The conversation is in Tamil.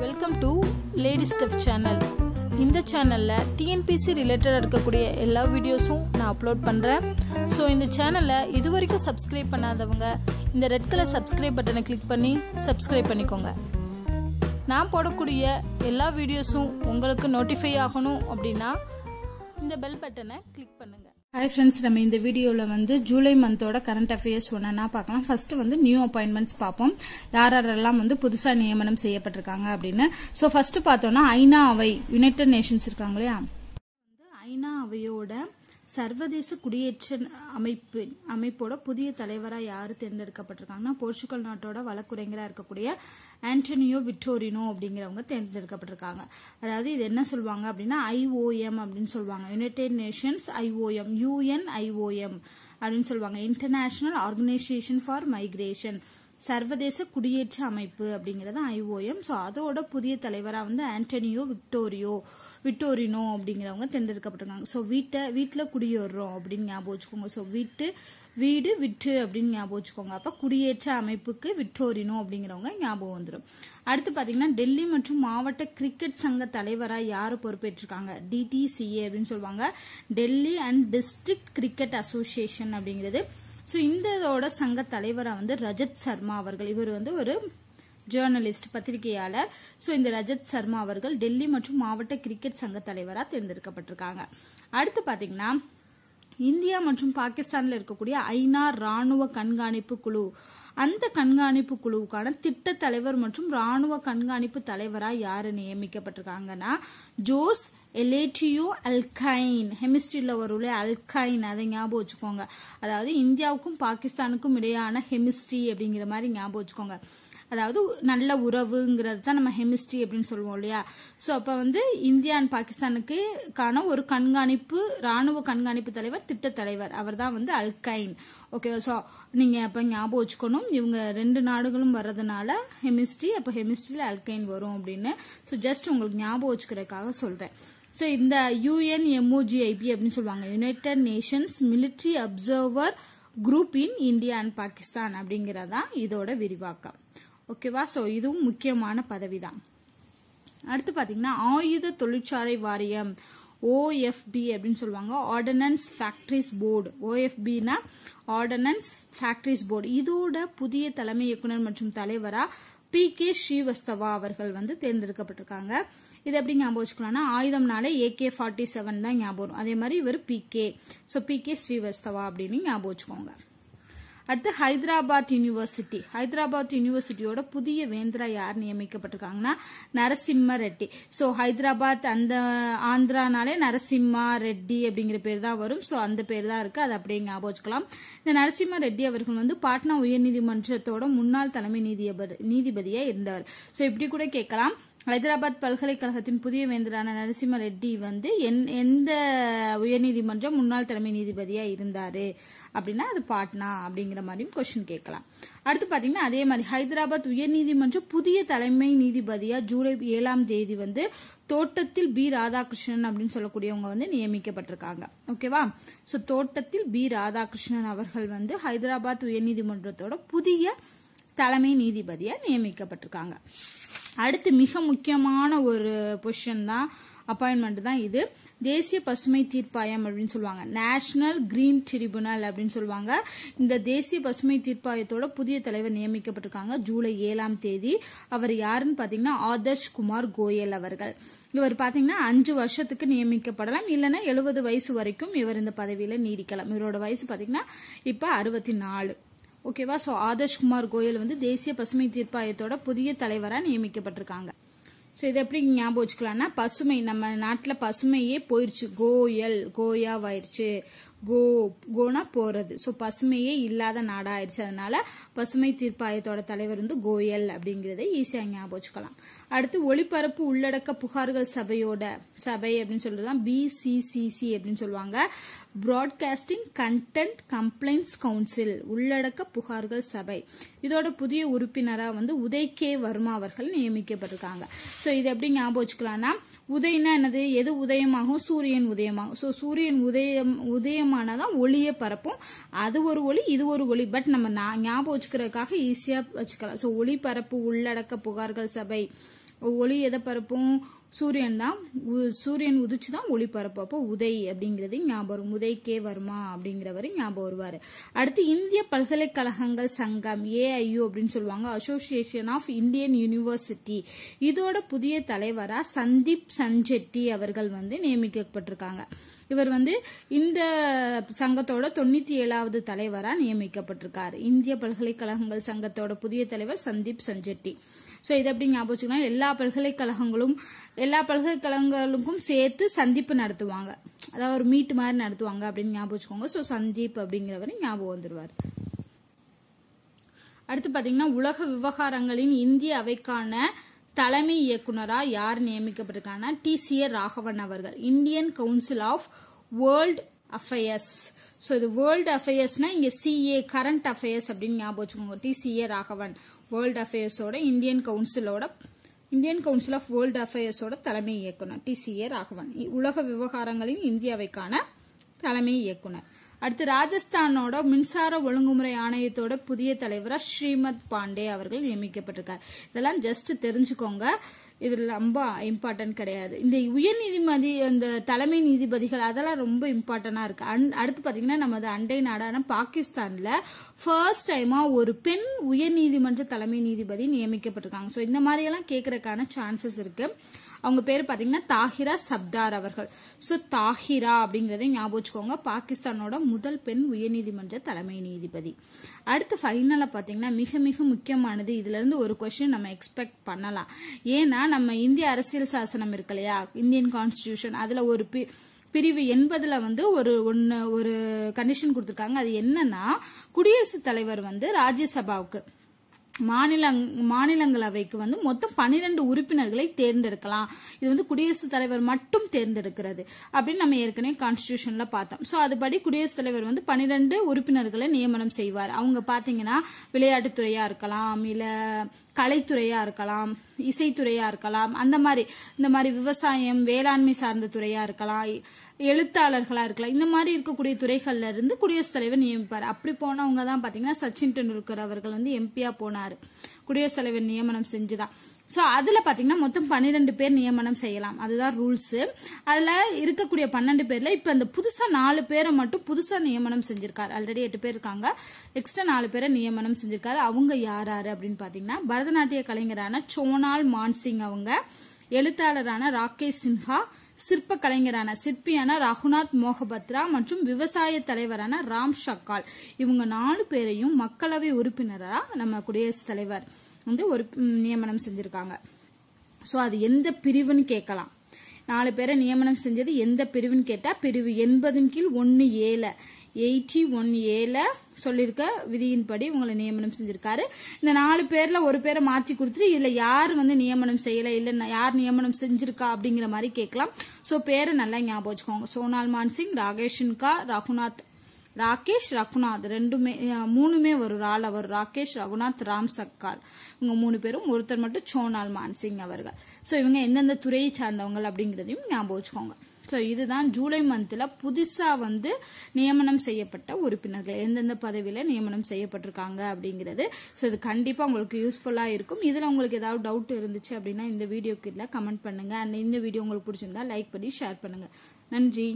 Welcome to lady Steph channel. இந்த சேனலில் டிஎன்பிசி ரிலேட்டடாக இருக்கக்கூடிய எல்லா வீடியோஸும் நான் அப்லோட் பண்ணுறேன். ஸோ இந்த சேனலை இது வரைக்கும் சப்ஸ்கிரைப் பண்ணாதவங்க இந்த ரெட் கலர் சப்ஸ்கிரைப் பட்டனை கிளிக் பண்ணி சப்ஸ்கிரைப் பண்ணிக்கோங்க. நான் போடக்கூடிய எல்லா வீடியோஸும் உங்களுக்கு நோட்டிஃபை ஆகணும் அப்படின்னா இந்த பெல் பட்டனை கிளிக் பண்ணுங்கள். ஹாய் ஃப்ரெண்ட்ஸ், நம்ம இந்த வீடியோவில் ஜூலை மந்தோட கரண்ட் அஃபேர்ஸ் ஒன்னா பார்க்கலாம். ஃபர்ஸ்ட் நியூ அப்பாயின்மெண்ட்ஸ் பார்ப்போம், யாரெல்லாம் புதுசாக நியமனம் செய்யப்பட்டிருக்காங்க அப்படின்னு. ஸோ ஃபர்ஸ்ட் பார்த்தோம்னா ஐநா அவை, யுனைடெட் நேஷன்ஸ் இருக்காங்க இல்லையா, ஐநா அவையோட சர்வதேச குடியேற்ற அமைப்போட புதிய தலைவராக யாரு தேர்ந்தெடுக்கப்பட்டிருக்காங்கன்னா போர்ச்சுகல் நாட்டோட வழக்குரைஞராக இருக்கக்கூடிய ஆண்டனியோ விட்டோரினோ அப்படிங்கிறவங்க தேர்ந்தெடுக்கப்பட்டிருக்காங்க. அதாவது இது என்ன சொல்லுவாங்க அப்படின்னா IOM அப்படின்னு சொல்லுவாங்க, யுனைடெட் நேஷன்ஸ் IOM, UNIOM அப்படின்னு சொல்லுவாங்க, இன்டர்நேஷனல் ஆர்கனைசேஷன் ஃபார் மைக்ரேஷன், சர்வதேச குடியேற்ற அமைப்பு அப்படிங்கறது IOM. ஸோ அதோட புதிய தலைவராக ஆண்டனியோ விட்டோரினோ அப்படிங்கிறவங்க தேர்ந்தெடுக்கப்பட்டிருக்காங்க. ஸோ வீட்டில் குடியேறோம் அப்படின்னு ஞாபகம் வச்சுக்கோங்க. ஸோ வீடு விட்டு அப்படின்னு ஞாபகம் வச்சுக்கோங்க. அப்ப குடியேற்ற அமைப்புக்கு விட்டோரினோ அப்படிங்கிறவங்க ஞாபகம் வந்துடும். அடுத்து பாத்தீங்கன்னா டெல்லி மற்றும் மாவட்ட கிரிக்கெட் சங்க தலைவராக யாரு பொறுப்பேற்றிருக்காங்க, DTCA அப்படின்னு சொல்லுவாங்க, Delhi and district cricket association அப்படிங்கிறது. ஸோ இந்த சங்க தலைவராக ரஜத் சர்மா அவர்கள், இவர் ஒரு ஜேர்னலிஸ்ட், பத்திரிகையாளர். ஸோ இந்த ரஜத் சர்மா அவர்கள் டெல்லி மற்றும் மாவட்ட கிரிக்கெட் சங்க தலைவராக தேர்ந்தெடுக்கப்பட்டிருக்காங்க. அடுத்து பாத்தீங்கன்னா இந்தியா மற்றும் பாகிஸ்தான்ல இருக்கக்கூடிய ஐநா ராணுவ கண்காணிப்பு குழு, அந்த கண்காணிப்பு குழுவுக்கான திட்ட தலைவர் மற்றும் ராணுவ கண்காணிப்பு தலைவராக யாரு நியமிக்கப்பட்டிருக்காங்கன்னா ஜோஸ் எலேட்டியோ அல்கைன். ஹெமிஸ்ட்ரியில வருள்ள அல்கைன், அதை ஞாபகம் வச்சுக்கோங்க. அதாவது இந்தியாவுக்கும் பாகிஸ்தானுக்கும் இடையான ஹெமிஸ்ட்ரி அப்படிங்கிற மாதிரி ஞாபகம் வச்சுக்கோங்க. அதாவது நல்ல உறவுங்கிறது தான் நம்ம ஹெமிஸ்ட்ரி அப்படின்னு சொல்லுவோம் இல்லையா. ஸோ அப்ப இந்தியா அண்ட் பாகிஸ்தானுக்கான ஒரு ராணுவ கண்காணிப்பு தலைவர், திட்ட தலைவர், அவர் தான் அல்கைன். ஓகே, ஸோ நீங்க அப்ப ஞாபகம் வச்சுக்கணும், இவங்க ரெண்டு நாடுகளும் வர்றதுனால ஹெமிஸ்ட்ரி, அப்ப ஹெமிஸ்ட்ரியில அல்கைன் வரும் அப்படின்னு. ஸோ ஜஸ்ட் உங்களுக்கு ஞாபகம் வச்சுக்கிறதுக்காக சொல்றேன். ஸோ இந்த UNMOGIP அப்படின்னு சொல்லுவாங்க, United Nations military observer group in India and Pakistan அப்படிங்கறதான் இதோட விரிவாக்கம். ஓகேவா. ஸோ இதுவும் முக்கியமான பதவி தான். அடுத்து பாத்தீங்கன்னா ஆயுத தொழிற்சாலை வாரியம், OFB அப்படின்னு சொல்லுவாங்க, ஆர்டினன்ஸ் ஃபேக்டரிஸ் போர்டு. OFBனா ஆர்டினன்ஸ் ஃபேக்டரிஸ் போர்டு. இதோட புதிய தலைமை இயக்குனர் மற்றும் தலைவரா PK ஸ்ரீவஸ்தவா அவர்கள் தேர்ந்தெடுக்கப்பட்டிருக்காங்க. இது எப்படி ஞாபகம் வச்சுக்கலாம்னா ஆயுதம்னாலே AK-47 தான் ஞாபகம். அதே மாதிரி இவர் PK, ஸோ PK ஸ்ரீவஸ்தவா அப்படின்னு ஞாபகம் வச்சுக்கோங்க. அடுத்து ஹைதராபாத் யூனிவர்சிட்டியோட புதிய வேந்தரா யார் நியமிக்கப்பட்டிருக்காங்கன்னா நரசிம்ம ரெட்டி. ஸோ ஹைதராபாத் அந்த ஆந்திரானாலே நரசிம்மா ரெட்டி அப்படிங்கிற பேர் தான் வரும். ஸோ அந்த பேர் தான் இருக்கு, அதை அப்படியே ஞாபகம் வச்சுக்கலாம். இந்த நரசிம்ம ரெட்டி அவர்கள் பாட்னா உயர்நீதிமன்றத்தோட முன்னாள் தலைமை நீதிபதியா இருந்தவர். ஸோ இப்படி கூட கேட்கலாம், ஹைதராபாத் பல்கலைக்கழகத்தின் புதிய வேந்தரான நரசிம்ம ரெட்டி எந்த உயர்நீதிமன்றம் முன்னாள் தலைமை நீதிபதியா இருந்தாரு அப்படின்னா அது பாட்னா அப்படிங்கிற மாதிரியும் கொஸ்டின் கேட்கலாம். அடுத்து பாத்தீங்கன்னா அதே மாதிரி ஹைதராபாத் உயர்நீதிமன்ற புதிய தலைமை நீதிபதியா ஜூலை 7ஆம் தேதி தோட்டத்தில் B ராதாகிருஷ்ணன் அப்படின்னு சொல்லக்கூடியவங்க நியமிக்கப்பட்டிருக்காங்க. ஓகேவா. சோ தோட்டத்தில் B ராதாகிருஷ்ணன் அவர்கள் ஹைதராபாத் உயர்நீதிமன்றத்தோட புதிய தலைமை நீதிபதியா நியமிக்கப்பட்டிருக்காங்க. அடுத்து மிக முக்கியமான ஒரு பொசிஷன் தான், அப்பாயின்மெண்ட் தான் இது. தேசிய பசுமை தீர்ப்பாயம் அப்படின்னு சொல்லுவாங்க, நேஷனல் கிரீன் ட்ரிபியூனல் அப்படின்னு சொல்லுவாங்க. இந்த தேசிய பசுமை தீர்ப்பாயத்தோட புதிய தலைவர் நியமிக்கப்பட்டிருக்காங்க ஜூலை 7ஆம் தேதி. அவர் யாருன்னு பாத்தீங்கன்னா ஆதர்ஷ் குமார் கோயல் அவர்கள். இவர் பாத்தீங்கன்னா 5 வருஷத்துக்கு நியமிக்கப்படலாம், இல்லைன்னா 70 வயசு வரைக்கும் இவர் இந்த பதவியில நீடிக்கலாம். இவரோட வயசு பாத்தீங்கன்னா இப்ப 64. ஓகேவா. சோ ஆதர்ஷ் குமார் கோயல் தேசிய பசுமை தீர்ப்பாயத்தோட புதிய தலைவரா நியமிக்கப்பட்டிருக்காங்க. ஸோ இதை எப்படி ஞாபகம் வச்சுக்கலாம்னா பசுமை, நம்ம நாட்டில் பசுமையே போயிருச்சு, கோயாவாயிருச்சு, கோனா போறது. ஸோ பசுமையே இல்லாத நாடா ஆயிடுச்சு, அதனால பசுமை தீர்ப்பாயத்தோட தலைவர் கோயல் அப்படிங்கறத ஈஸியா ஞாபகம் வச்சுக்கலாம். அடுத்து ஒளிபரப்பு உள்ளடக்க புகார்கள் சபை அப்படின்னு சொல்றதுதான் BCCC அப்படின்னு சொல்லுவாங்க, பிராட்காஸ்டிங் கண்டென்ட் கம்ப்ளைண்ட்ஸ் கவுன்சில், உள்ளடக்க புகார்கள் சபை. இதோட புதிய உறுப்பினரா உதய் K வர்மா அவர்கள் நியமிக்கப்பட்டிருக்காங்க. ஸோ இது எப்படி ஞாபகம் வச்சுக்கலாம்னா உதயம்னா என்னது, எது உதயமாகும், சூரியன் உதயமாகும். ஸோ சூரியன் உதயமானதான் ஒளியை பரப்பும், அது ஒரு ஒளி இது ஒரு ஒளி. பட் நம்ம ஞாபகம் வச்சுக்கிறதுக்காக ஈஸியா வச்சுக்கலாம். ஸோ ஒளிபரப்பு உள்ளடக்க புகார்கள் சபை ஒளி எதை பரப்பும்? சூரியன் தான். சூரியன் உதிச்சுதான் ஒளி பரப்பு. அப்போ உதை அப்படிங்கிறது ஞாபகம் வரும். உதைக்கே வருமா அப்படிங்கிறவரு ஞாபகம் வருவாரு. அடுத்து இந்திய பல்கலைக்கழகங்கள் சங்கம், AIU அப்படின்னு சொல்லுவாங்க, அசோசியேஷன் ஆஃப் இந்தியன் யூனிவர்சிட்டி. இதோட புதிய தலைவரா சந்தீப் சஞ்செட்டி அவர்கள் வந்து நியமிக்கப்பட்டிருக்காங்க. இவர் வந்து இந்த சங்கத்தோட 97வது தலைவரா நியமிக்கப்பட்டிருக்காரு. இந்திய பல்கலைக்கழகங்கள் சங்கத்தோட புதிய தலைவர் சந்தீப் சஞ்செட்டி. சோ இது எப்படி ஞாபகம் வச்சுக்கலாம்? எல்லா பல்கலைக்கழகங்களுக்கும் சேர்த்து சந்திப்பு நடத்துவாங்க, அதாவது ஒரு மீட் மாதிரி நடத்துவாங்க அப்படின்னு ஞாபகம் வச்சுக்கோங்க. சோ சந்தீப் அப்படிங்கிறவரை ஞாபகம் வந்துருவாரு. அடுத்து பாத்தீங்கன்னா உலக விவகாரங்களின் இந்திய அவைக்கான தலைமை இயக்குனரா யார் நியமிக்கப்பட்டிருக்காங்கன்னா TCA ராகவன் அவர்கள். Indian council of world affairs. So இது வேர்ல்ட் அஃபேர்ஸ்னா இங்க CA கரண்ட் அஃபேர்ஸ் அப்படின்னு ஞாபகம் வச்சுக்கோங்க. TCA ராகவன் வேர்ல்ட் அஃபேர்ஸோட இந்தியன் கவுன்சில் ஆஃப் வேர்ல்ட் அஃபேர்ஸோட தலைமை இயக்குனர் TCA ராகவன். உலக விவகாரங்களின் இந்தியாவைக்கான தலைமை இயக்குனர். அடுத்து ராஜஸ்தானோட மின்சார ஒழுங்குமுறை ஆணையத்தோட புதிய தலைவரா ஸ்ரீமத் பாண்டே அவர்கள் நியமிக்கப்பட்டிருக்கார். இதெல்லாம் ஜஸ்ட் தெரிஞ்சுக்கோங்க, இது ரொம்ப இம்பார்ட்டன்ட் கிடையாது. இந்த உயர்நீதிமதி இந்த தலைமை நீதிபதிகள் அதெல்லாம் ரொம்ப இம்பார்ட்டன்டா இருக்கு. அடுத்து பாத்தீங்கன்னா நமது அண்டை நாடான பாகிஸ்தான்ல ஃபர்ஸ்ட் டைமா ஒரு பெண் உயர்நீதிமன்ற தலைமை நீதிபதி நியமிக்கப்பட்டிருக்காங்க. சோ இந்த மாதிரி எல்லாம் கேட்கறதுக்கான சான்சஸ் இருக்கு. அவங்க பேரு பாத்தீங்கன்னா தாஹிரா சப்தார் அவர்கள். சோ தாஹிரா அப்படிங்கறதை ஞாபகம் வச்சுக்கோங்க, பாகிஸ்தானோட முதல் பெண் உயர்நீதிமன்ற தலைமை நீதிபதி. அடுத்து ஃபைனலா பாத்தீங்கன்னா மிக மிக முக்கியமானது, இதுல இருந்து ஒரு கொஸ்டின் நம்ம எக்ஸ்பெக்ட் பண்ணலாம். ஏன்னா நம்ம இந்திய அரசியல் சாசனம் இருக்கு இல்லையா, இந்தியன் கான்ஸ்டிடியூஷன், அதுல ஒரு பிரிவு 80ல வந்து ஒரு கண்டிஷன் கொடுத்திருக்காங்க. அது என்னன்னா குடியரசுத் தலைவர் வந்து ராஜ்யசபாவுக்கு மாநிலங்களவைக்கு வந்து மொத்தம் 12 உறுப்பினர்களை தேர்ந்தெடுக்கலாம். இது வந்து குடியரசுத் தலைவர் மட்டும் தேர்ந்தெடுக்கிறது அப்படின்னு நம்ம ஏற்கனவே கான்ஸ்டிடியூஷன்ல பார்த்தோம். சோ அதுபடி குடியரசுத் தலைவர் வந்து 12 உறுப்பினர்களை நியமனம் செய்வார். அவங்க பாத்தீங்கன்னா விளையாட்டுத்துறையா இருக்கலாம், இல்ல கலைத்துறையா இருக்கலாம், இசைத்துறையா இருக்கலாம், இந்த மாதிரி விவசாயம் வேளாண்மை சார்ந்த துறையா இருக்கலாம், எழுத்தாளர்களா இருக்கலாம். இந்த மாதிரி இருக்கக்கூடிய துறைகள்ல இருந்து குடியரசுத் தலைவர் நியமிப்பார். அப்படி போனவங்க தான் பாத்தீங்கன்னா சச்சின் டெண்டுல்கர் அவர்கள் வந்து எம்பியா போனாரு, குடியரசுத் தலைவர் நியமனம் செஞ்சுதான். சோ அதுல பாத்தீங்கன்னா மொத்தம் 12 பேர் நியமனம் செய்யலாம், அதுதான் ரூல்ஸ். அதுல இருக்கக்கூடிய 12 பேர்ல இப்ப அந்த புதுசா 4 பேரை மட்டும் புதுசா நியமனம் செஞ்சிருக்காரு. ஆல்ரெடி 8 பேர் இருக்காங்க, எக்ஸ்ட்ரா 4 பேரை நியமனம் செஞ்சிருக்காரு. அவங்க யாரு அப்படின்னு பாத்தீங்கன்னா பரதநாட்டிய கலைஞரான சோனால் மான்சிங் அவங்க, எழுத்தாளரான ராகேஷ் சின்ஹா, சிற்ப கலைஞரான சிற்பியான ரகுநாத் மோகபத்ரா மற்றும் விவசாய தலைவரான ராம் ஷக்கால். இவங்க 4 பேரையும் மக்களவை உறுப்பினரா நம்ம குடியரசுத் தலைவர் வந்து ஒரு நியமனம் செஞ்சிருக்காங்க. சோ அது எந்த பிரிவுன்னு கேட்கலாம். 4 பேரை நியமனம் செஞ்சது எந்த பிரிவுன்னு கேட்டா பிரிவு 80 கீழ் 81A சொல்லிருக்க விதியின்படி உங்களை நியமனம் செஞ்சிருக்காரு. இந்த 4 பேர்ல ஒரு பேரை மாற்றி கொடுத்துட்டு இதுல யாரு வந்து நியமனம் செய்யல, இல்ல யார் நியமனம் செஞ்சிருக்கா அப்படிங்கிற மாதிரி கேட்கலாம். சோ பேரை நல்லா ஞாபகம் வச்சுக்கோங்க. சோனால் மான்சிங், ராகேஷ் சின்ஹா, ராகேஷ் ரகுநாத், 3மே ஒரு ஆள் அவர். ராகேஷ் ரகுநாத், ராம் சக்கால், இவங்க 3 பேரும். ஒருத்தர் மட்டும் சோனால் மான்சிங் அவர்கள். சோ இவங்க எந்தெந்த துறையை சார்ந்தவங்க அப்படிங்கறதையும் ஞாபகம் வச்சுக்கோங்க. சோ இதுதான் ஜூலை மந்த்ல புதுசா வந்து நியமனம் செய்யப்பட்ட உறுப்பினர்கள் எந்தெந்த பதவியில நியமனம் செய்யப்பட்டிருக்காங்க அப்படிங்கிறது. சோ இது கண்டிப்பா உங்களுக்கு யூஸ்ஃபுல்லா இருக்கும். இதுல உங்களுக்கு ஏதாவது டவுட் இருந்துச்சு அப்படின்னா இந்த வீடியோக்கு கமெண்ட் பண்ணுங்க. அண்ட் இந்த வீடியோ உங்களுக்கு பிடிச்சிருந்தா லைக் பண்ணி ஷேர் பண்ணுங்க. நன்றி.